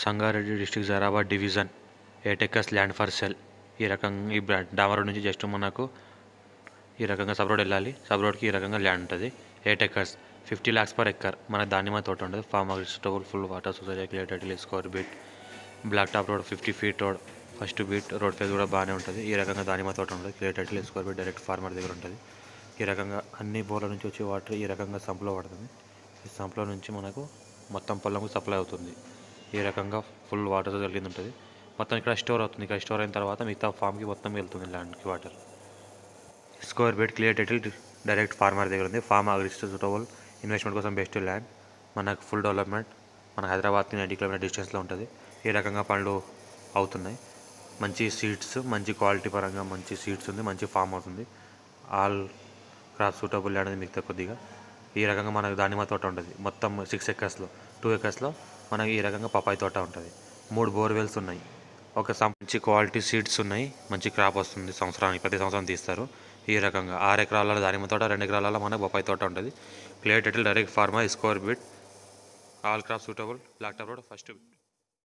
Sangareddy district Zaheerabad division 8 acres land for sale. ఈ రకంగా ఈ డామర్ రోడ్ నుంచి జస్ట్ మనకు ఈ రకంగా సబ్ రోడ్ వెళ్ళాలి. సబ్ రోడ్కి ఈ రకంగా ల్యాండ్ ఉంటుంది. 8 acres 50 lakhs per acre. మన దానిమ్మ తోట ఉంటుంది. Farm vegetable full water society clear title square feet black top road 50 feet road first feet road phase కూడా బాగానే ఉంటుంది. ఈ రకంగా దానిమ్మ తోట ఉంటుంది. Clear title square feet direct farmer దగ్గర ఉంటుంది. ఈ రకంగా అన్ని బోర్ల నుంచి వచ్చే వాటర్ ఈ రకంగా సంపులో పడుతుంది. ఈ సంపులో నుంచి మనకు మొత్తం పొలంకు సప్లై అవుతుంది. ఈ రకంగా ఫుల్ వాటర్ కలిగింది ఉంటుంది. మొత్తం ఇక్కడ స్టోర్ అవుతుంది. ఇక్కడ స్టోర్ అయిన తర్వాత మిగతా ఫామ్కి మొత్తం వెళ్తుంది ల్యాండ్కి water. Square feet clear title direct farmer దగ్గర ఉంది. ఫార్మ్ అగ్రికల్చర్ సూటబుల్ ఇన్వెస్ట్మెంట్ కోసం బెస్ట్ ల్యాండ్. మనకు ఫుల్ డెవలప్మెంట్ మన హైదరాబాద్కి 90 km డిస్టెన్స్లో ఉంటుంది. ఈ రకంగా పనులు అవుతున్నాయి. మంచి సీడ్స్, మంచి క్వాలిటీ పరంగా మంచి సీడ్స్ ఉంది. మంచి ఫామ్ అవుతుంది. ఆల్ క్రాప్ సూటబుల్ ల్యాండ్ అనేది మిగతా కొద్దిగా. ఈ రకంగా మనకు దానిమ్మ తోట ఉంటుంది. మొత్తం 6 acresలో 2 acresలో మనకి ఈ రకంగా పపాయి తోట ఉంటుంది. 3 బోర్వెల్స్ ఉన్నాయి. మంచి క్వాలిటీ సీడ్స్ ఉన్నాయి. మంచి క్రాప్ వస్తుంది సంవత్సరానికి, ప్రతి సంవత్సరం తీస్తారు. ఈ రకంగా 6 ఎకరాల దానిమ్మ తోట, 2 ఎకరాల మనకు బొప్పాయి తోట ఉంటుంది. Clear title direct farmer square feet all crop suitable black top road first beat.